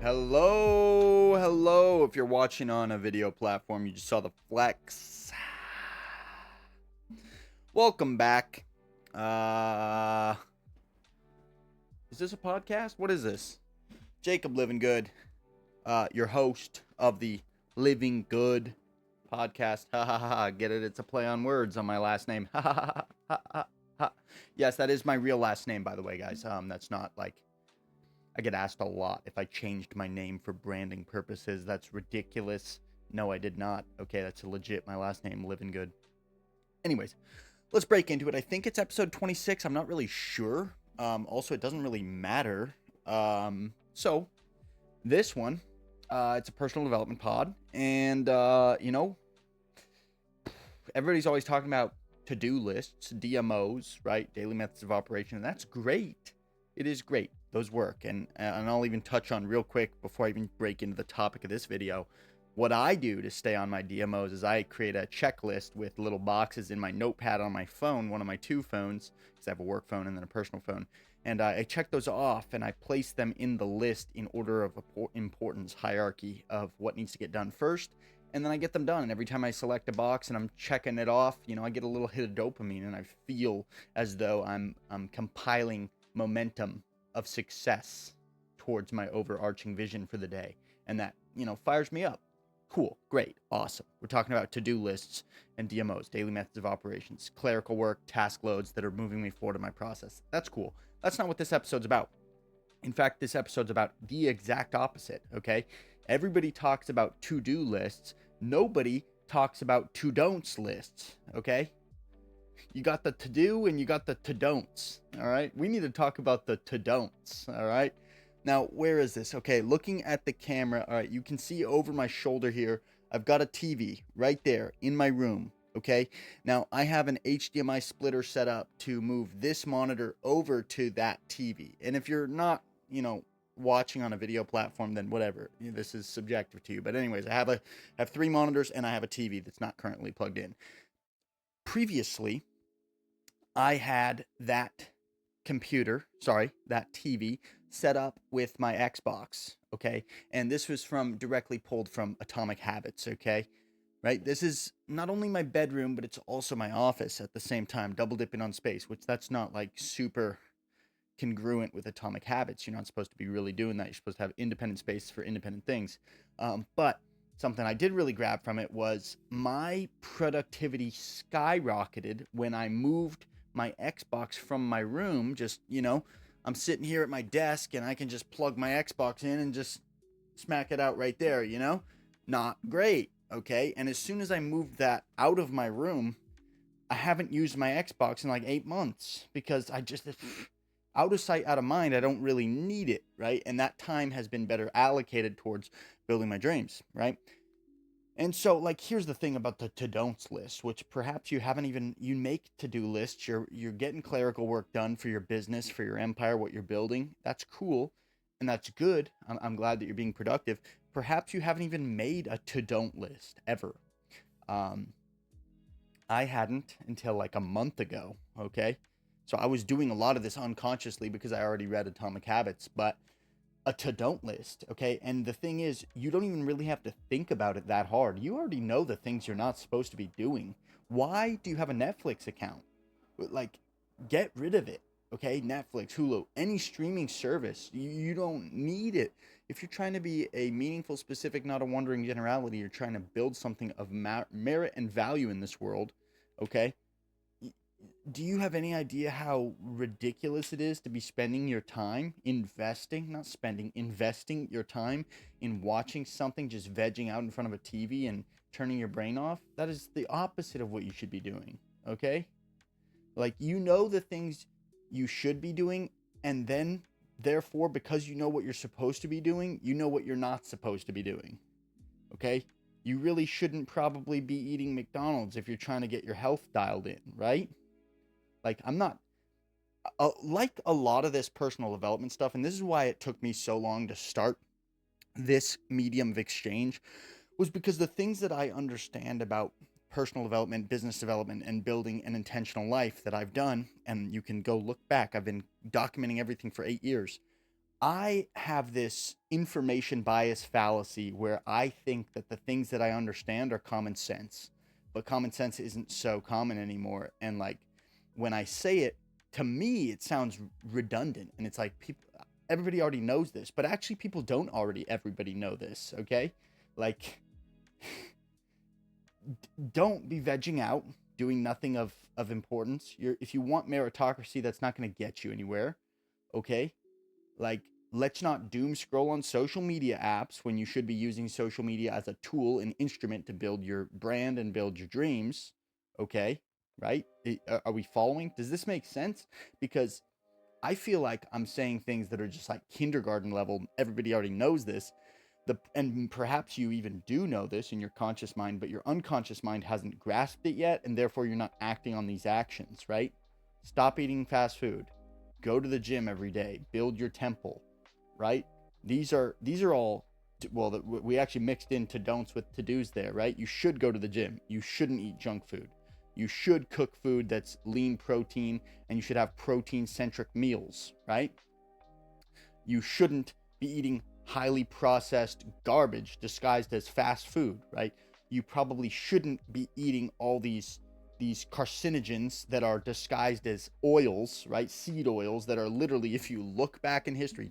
Hello. If you're watching on a video platform, you just saw the flex. Welcome back. Is this a podcast? What is this? Jakeb Livengood, your host of the Living Good podcast. Ha ha ha. Get it? It's a play on words on my last name. Ha ha ha ha ha ha. Yes, that is my real last name, by the way, guys. That's not like I get asked a lot if I changed my name for branding purposes. That's ridiculous. No, I did not. Okay, that's legit my last name, Livengood. Anyways, let's break into it. I think it's episode 26. I'm not really sure. Also, it doesn't really matter. So this one, it's a personal development pod. And, everybody's always talking about to-do lists, DMOs, right? Daily methods of operation. And that's great. It is great. Those work. And I'll even touch on real quick before I even break into the topic of this video. What I do to stay on my DMOs is I create a checklist with little boxes in my notepad on my phone, one of my two phones, because I have a work phone and then a personal phone. And I check those off and I place them in the list in order of importance hierarchy of what needs to get done first. And then I get them done. And every time I select a box and I'm checking it off, I get a little hit of dopamine and I feel as though I'm compiling momentum of success towards my overarching vision for the day. And that, fires me up. Cool, great, awesome. We're talking about to-do lists and DMOs, daily methods of operations, clerical work, task loads that are moving me forward in my process. That's cool. That's not what this episode's about. In fact, this episode's about the exact opposite, okay? Everybody talks about to-do lists. Nobody talks about to-don'ts lists, okay? You got the to-do and you got the to-don'ts, all right? We need to talk about the to-don'ts, all right? Now, where is this? Okay, looking at the camera, all right, you can see over my shoulder here, I've got a TV right there in my room, okay? Now, I have an HDMI splitter set up to move this monitor over to that TV. And if you're not, watching on a video platform, then whatever, this is subjective to you. But anyways, I have three monitors and I have a TV that's not currently plugged in. Previously, I had that TV set up with my Xbox, okay? And this was directly pulled from Atomic Habits, okay? Right? This is not only my bedroom, but it's also my office at the same time, double dipping on space, which that's not like super congruent with Atomic Habits. You're not supposed to be really doing that. You're supposed to have independent space for independent things. But something I did really grab from it was my productivity skyrocketed when I moved my Xbox from my room. Just, I'm sitting here at my desk and I can just plug my Xbox in and just smack it out right there, Not great, okay? And as soon as I moved that out of my room, I haven't used my Xbox in like 8 months because I just, out of sight, out of mind, I don't really need it, right? And that time has been better allocated towards building my dreams, right? And so, like, here's the thing about the to-don'ts list, which perhaps you make to-do lists. You're getting clerical work done for your business, for your empire, what you're building. That's cool, and that's good. I'm glad that you're being productive. Perhaps you haven't even made a to-don't list ever. I hadn't until like a month ago, okay? So I was doing a lot of this unconsciously because I already read Atomic Habits, but a to-don't list, okay? And the thing is, you don't even really have to think about it that hard. You already know the things you're not supposed to be doing. Why do you have a Netflix account? Like, get rid of it, okay? Netflix, Hulu, any streaming service, you don't need it. If you're trying to be a meaningful, specific, not a wandering generality, you're trying to build something of merit and value in this world, okay? Do you have any idea how ridiculous it is to be spending your time investing your time in watching something, just vegging out in front of a TV and turning your brain off? That is the opposite of what you should be doing, okay? Like, the things you should be doing, and then, therefore, because you know what you're supposed to be doing, you know what you're not supposed to be doing, okay? You really shouldn't probably be eating McDonald's if you're trying to get your health dialed in, right? Like, I'm not, like a lot of this personal development stuff, and this is why it took me so long to start this medium of exchange, was because the things that I understand about personal development, business development, and building an intentional life that I've done, and you can go look back, I've been documenting everything for 8 years, I have this information bias fallacy where I think that the things that I understand are common sense, but common sense isn't so common anymore. And like when I say it, to me, it sounds redundant. And it's like people, everybody already knows this, but actually, people don't already everybody know this. Okay. Like, don't be vegging out, doing nothing of importance. If you want meritocracy, that's not going to get you anywhere. Okay. Like, let's not doom scroll on social media apps when you should be using social media as a tool, an instrument to build your brand and build your dreams. Okay, right? Are we following? Does this make sense? Because I feel like I'm saying things that are just like kindergarten level. Everybody already knows this. And perhaps you even do know this in your conscious mind, but your unconscious mind hasn't grasped it yet, and therefore you're not acting on these actions, right? Stop eating fast food. Go to the gym every day. Build your temple, right? These are all, well, we actually mixed in to don'ts with to dos there, right? You should go to the gym. You shouldn't eat junk food. You should cook food that's lean protein, and you should have protein centric meals, right? You shouldn't be eating highly processed garbage disguised as fast food, right? You probably shouldn't be eating all these carcinogens that are disguised as oils, right? Seed oils that are literally, if you look back in history,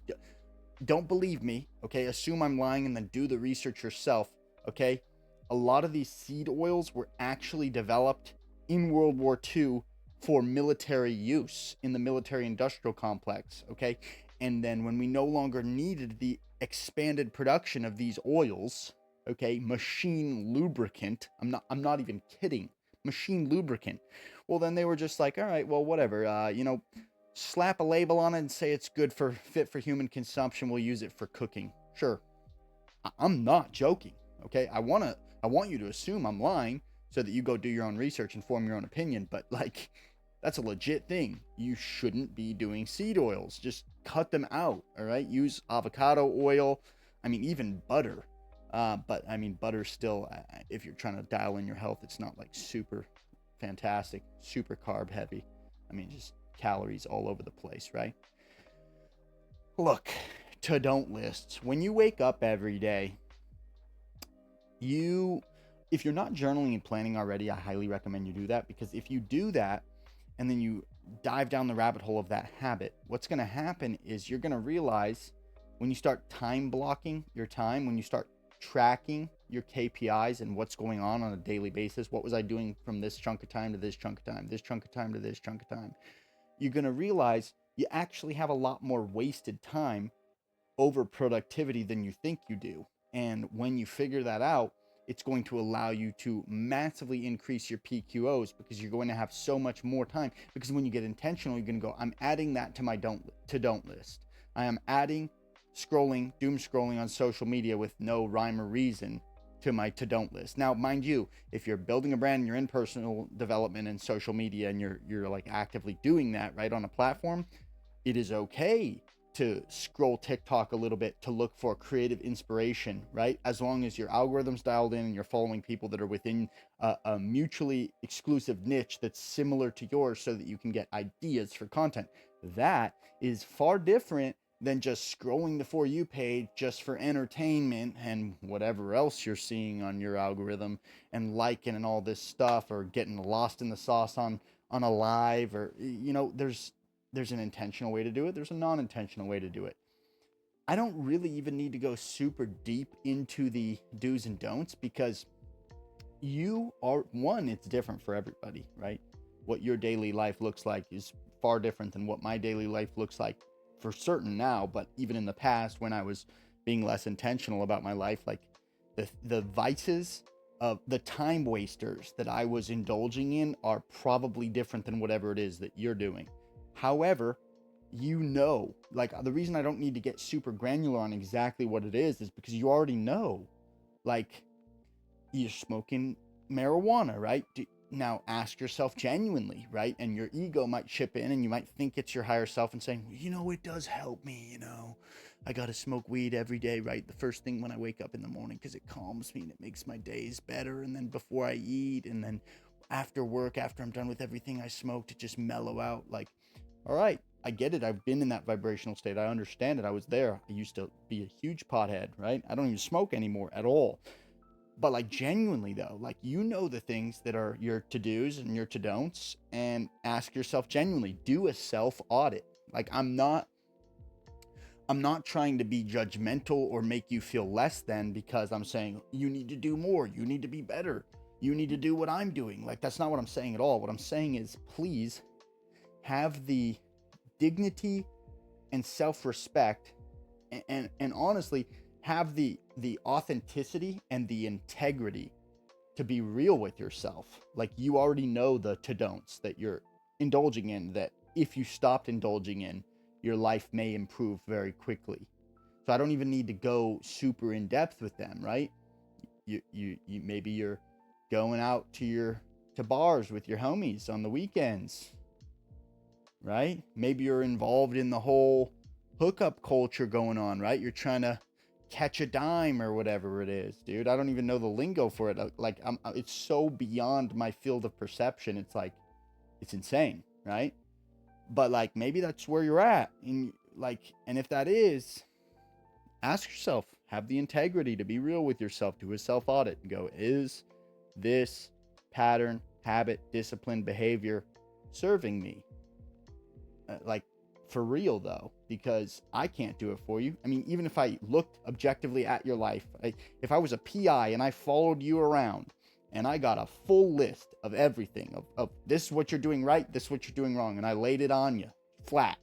don't believe me, okay? Assume I'm lying and then do the research yourself, okay? A lot of these seed oils were actually developed in World War II for military use in the military industrial complex, okay? And then when we no longer needed the expanded production of these oils, okay, machine lubricant, I'm not even kidding, machine lubricant. Well, then they were just like, all right, well, whatever, slap a label on it and say it's good for fit for human consumption. We'll use it for cooking. Sure. I'm not joking. Okay. I want you to assume I'm lying so that you go do your own research and form your own opinion. But like, that's a legit thing. You shouldn't be doing seed oils. Just cut them out. All right. Use avocado oil. I mean, even butter. But I mean, butter still, if you're trying to dial in your health, it's not like super fantastic, super carb heavy. I mean, just calories all over the place, right? Look, to don't lists. When you wake up every day, you, if you're not journaling and planning already, I highly recommend you do that, because if you do that and then you dive down the rabbit hole of that habit, what's going to happen is you're going to realize when you start time blocking your time, when you start tracking your KPIs and what's going on a daily basis, what was I doing from this chunk of time to this chunk of time, this chunk of time to this chunk of time, you're going to realize you actually have a lot more wasted time over productivity than you think you do. And when you figure that out, it's going to allow you to massively increase your PQOs, because you're going to have so much more time. Because when you get intentional, you're going to go, I'm adding that to my don't list. I am adding doom scrolling on social media with no rhyme or reason to my to don't list. Now, mind you, if you're building a brand and you're in personal development and social media and you're like actively doing that right on a platform, it is okay to scroll TikTok a little bit to look for creative inspiration, right? As long as your algorithm's dialed in and you're following people that are within a mutually exclusive niche that's similar to yours, so that you can get ideas for content. That is far different than just scrolling the For You page just for entertainment and whatever else you're seeing on your algorithm, and liking and all this stuff, or getting lost in the sauce on a live, or there's an intentional way to do it, there's a non-intentional way to do it. I don't really even need to go super deep into the do's and don'ts, because it's different for everybody, right? What your daily life looks like is far different than what my daily life looks like, for certain now, but even in the past when I was being less intentional about my life, like the vices of the time wasters that I was indulging in are probably different than whatever it is that you're doing. However, like, the reason I don't need to get super granular on exactly what it is because you already know. Like, you're smoking marijuana, right? Now ask yourself genuinely, right? And your ego might chip in and you might think it's your higher self and saying, it does help me, I got to smoke weed every day, right? The first thing when I wake up in the morning, because it calms me and it makes my days better. And then before I eat, and then after work, after I'm done with everything I smoke, to just mellow out. Like, all right, I get it. I've been in that vibrational state. I understand it. I was there. I used to be a huge pothead, right? I don't even smoke anymore at all. But like genuinely though, like the things that are your to-dos and your to-don'ts, and ask yourself genuinely, do a self-audit. Like I'm not trying to be judgmental or make you feel less than because I'm saying you need to do more, you need to be better, you need to do what I'm doing. Like that's not what I'm saying at all. What I'm saying is please have the dignity and self-respect, and honestly have the authenticity and the integrity to be real with yourself. Like you already know the to don'ts that you're indulging in, that if you stopped indulging in, your life may improve very quickly. So I don't even need to go super in depth with them, right? You maybe you're going out to bars with your homies on the weekends, right? Maybe you're involved in the whole hookup culture going on, right? You're trying to catch a dime or whatever it is, dude. I don't even know the lingo for it. Like it's so beyond my field of perception. It's like it's insane, right? But like maybe that's where you're at, and if that is, ask yourself, have the integrity to be real with yourself, do a self audit and go, is this pattern, habit, discipline, behavior serving me? Like for real though, because I can't do it for you. I mean, even if I looked objectively at your life, if I was a PI and I followed you around and I got a full list of everything of this is what you're doing right, this is what you're doing wrong, and I laid it on you flat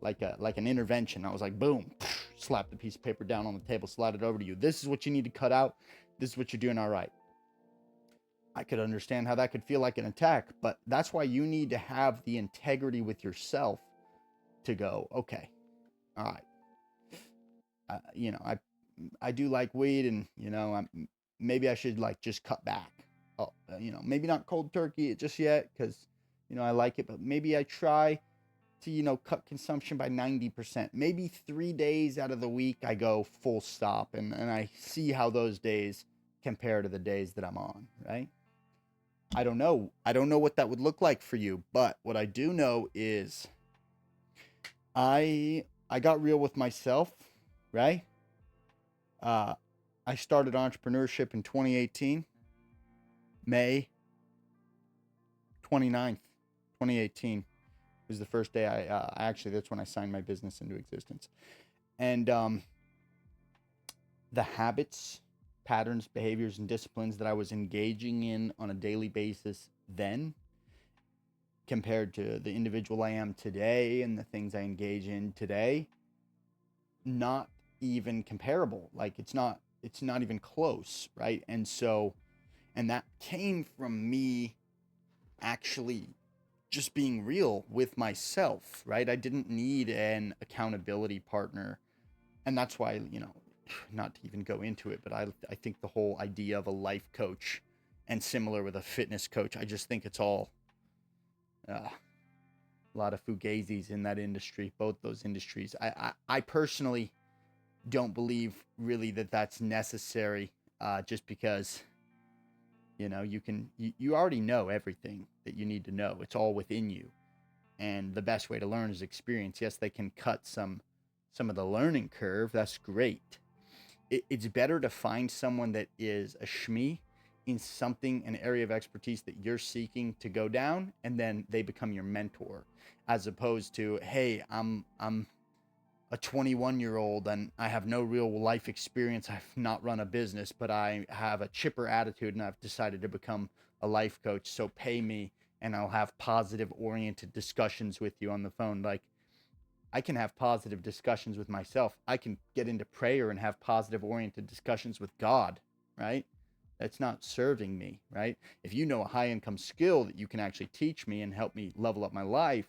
like an intervention. I was like, boom, slap the piece of paper down on the table, slide it over to you. This is what you need to cut out. This is what you're doing all right. I could understand how that could feel like an attack, but that's why you need to have the integrity with yourself to go, okay, all right. I do like weed, and maybe I should like just cut back. Oh, maybe not cold turkey just yet because I like it, but maybe I try to cut consumption by 90%. Maybe 3 days out of the week I go full stop, and I see how those days compare to the days that I'm on, right? I don't know. I don't know what that would look like for you, but what I do know is I got real with myself, right? Uh, I started entrepreneurship in 2018, May 29th, 2018 was the first day actually, that's when I signed my business into existence. And the habits, patterns, behaviors, and disciplines that I was engaging in on a daily basis then compared to the individual I am today and the things I engage in today, not even comparable. Like it's not even close, right? And that came from me actually just being real with myself, right? I didn't need an accountability partner. And that's why, not to even go into it, but I think the whole idea of a life coach and similar with a fitness coach, I just think it's all a lot of fugazis in that industry, both those industries. I personally don't believe really that that's necessary, just because you already know everything that you need to know. It's all within you, and the best way to learn is experience. Yes, they can cut some of the learning curve. That's great. It's better to find someone that is a shmee in something, an area of expertise that you're seeking to go down, and then they become your mentor, as opposed to, hey, I'm a 21-year-old and I have no real life experience. I've not run a business, but I have a chipper attitude and I've decided to become a life coach. So pay me and I'll have positive oriented discussions with you on the phone. Like I can have positive discussions with myself. I can get into prayer and have positive oriented discussions with God, right? That's not serving me, right? If you know a high income skill that you can actually teach me and help me level up my life,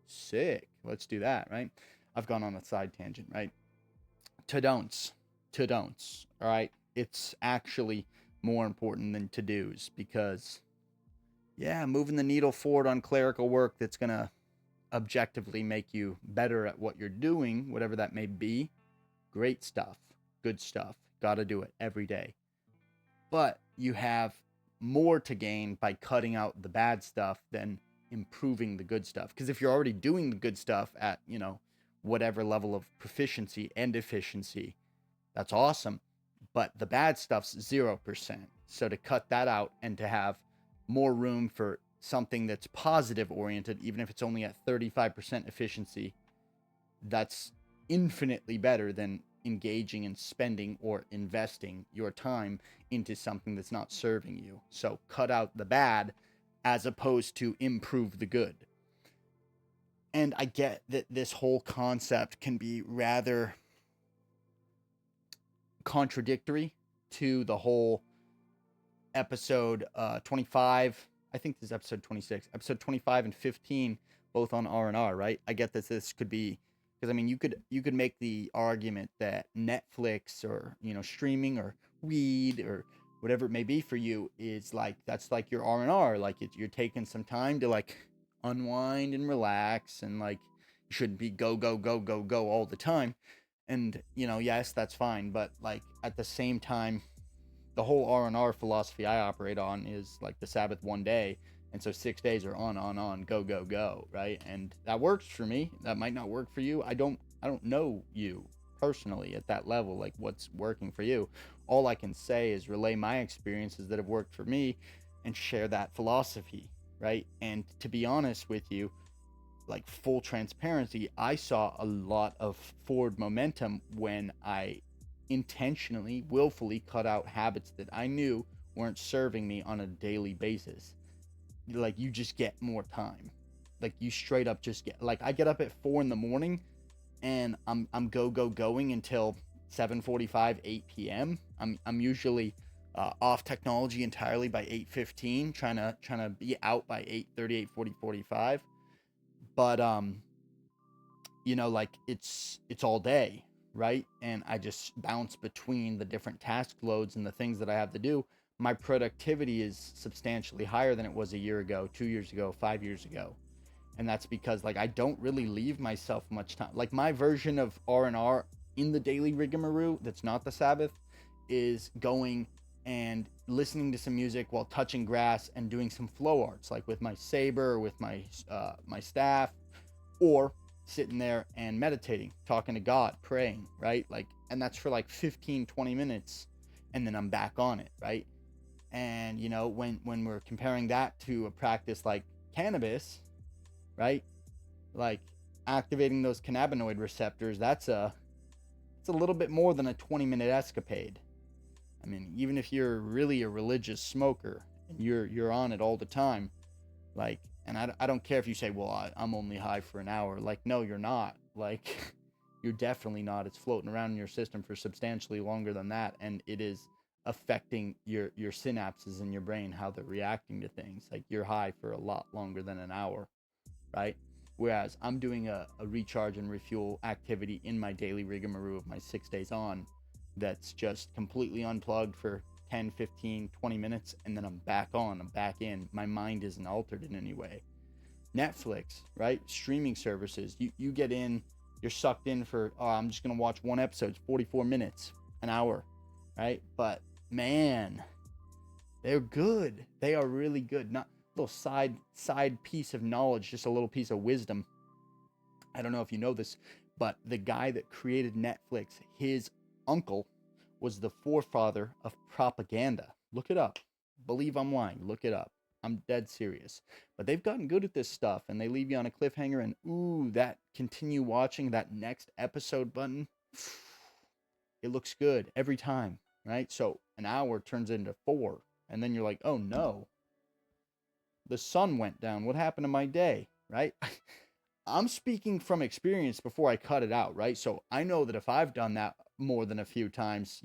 sick. Let's do that, right? I've gone on a side tangent, right? To don'ts. All right. It's actually more important than to dos because, yeah, moving the needle forward on clerical work that's going to objectively make you better at what you're doing, whatever that may be. Great stuff. Good stuff. Got to do it every day. But you have more to gain by cutting out the bad stuff than improving the good stuff. Because if you're already doing the good stuff at, whatever level of proficiency and efficiency, that's awesome. But the bad stuff's 0%. So to cut that out and to have more room for something that's positive oriented, even if it's only at 35% efficiency, that's infinitely better than engaging and spending or investing your time into something that's not serving you. So cut out the bad as opposed to improve the good. And I get that this whole concept can be rather contradictory to the whole episode 25. I think this is episode 26. Episode 25 and 15, both on R&R, right? I get that this could be, because I mean, you could make the argument that Netflix or, streaming or weed or whatever it may be for you is like, that's like your R&R. Like you're taking some time to like unwind and relax, and like you shouldn't be go all the time. And yes, that's fine, but like at the same time, the whole R&R philosophy I operate on is like the Sabbath one day, and so 6 days are on, go, right? And that works for me. That might not work for you. I don't know you personally at that level, like what's working for you. All I can say is relay my experiences that have worked for me and share that philosophy, right? And to be honest with you, like full transparency, I saw a lot of forward momentum when I intentionally, willfully cut out habits that I knew weren't serving me on a daily basis. Like you just get more time. Like you straight up just get, like I get up at 4 a.m. and I'm going until 7:45, 8 p.m. I'm usually off technology entirely by 8:15, trying to be out by 8:30, 8:40, 45. But like it's all day, right? And I just bounce between the different task loads and the things that I have to do. My productivity is substantially higher than it was a year ago, 2 years ago, 5 years ago. And that's because like I don't really leave myself much time. Like my version of R&R in the daily rigmarole that's not the Sabbath is going and listening to some music while touching grass and doing some flow arts, like with my saber or with my my staff, or sitting there and meditating, talking to God, praying, right? Like, and that's for like 15-20 minutes, and then I'm back on it, right? And when we're comparing that to a practice like cannabis, right? Like activating those cannabinoid receptors, it's a little bit more than a 20-minute escapade. I mean, even if you're really a religious smoker and you're on it all the time, like, and I don't care if you say, well, I'm only high for an hour. Like, no, you're not. Like, you're definitely not. It's floating around in your system for substantially longer than that, and it is affecting your synapses in your brain, how they're reacting to things. Like, you're high for a lot longer than an hour, right? Whereas I'm doing a recharge and refuel activity in my daily rigmarole of my 6 days on that's just completely unplugged for 10, 15, 20 minutes, and then I'm back in. My mind isn't altered in any way. Netflix, right? Streaming services, you get in, you're sucked in for, I'm just going to watch one episode, 44 minutes, an hour, right? But man, they're good. They are really good. Not a little side piece of knowledge, just a little piece of wisdom. I don't know if you know this, but the guy that created Netflix, his uncle was the forefather of propaganda. Look it up. Believe I'm lying. Look it up. I'm dead serious. But they've gotten good at this stuff, and they leave you on a cliffhanger, and ooh, that continue watching, that next episode button, it looks good every time, right? So an hour turns into 4, and then you're like, oh no, the sun went down. What happened to my day, right? I'm speaking from experience before I cut it out, right? So I know that if I've done that more than a few times,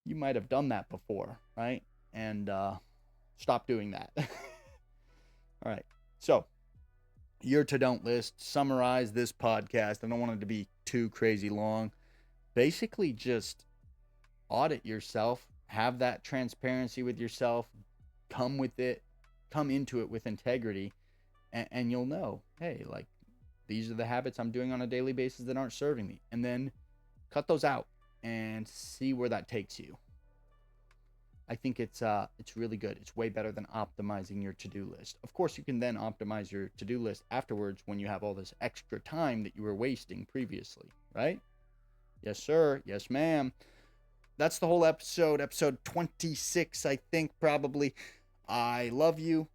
you might have done that before, right? And stop doing that. All right. So your to don't list, summarize this podcast. I don't want it to be too crazy long. Basically just audit yourself, have that transparency with yourself, come into it with integrity, and you'll know, hey, like, these are the habits I'm doing on a daily basis that aren't serving me. And then cut those out and see where that takes you. I think it's really good. It's way better than optimizing your to-do list. Of course, you can then optimize your to-do list afterwards when you have all this extra time that you were wasting previously, right? Yes, sir. Yes, ma'am. That's the whole episode 26, I think, probably. I love you.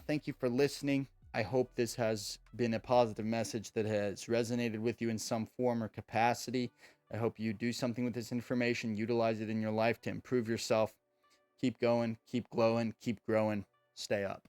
Thank you for listening. I hope this has been a positive message that has resonated with you in some form or capacity. I hope you do something with this information, utilize it in your life to improve yourself. Keep going, keep glowing, keep growing. Stay up.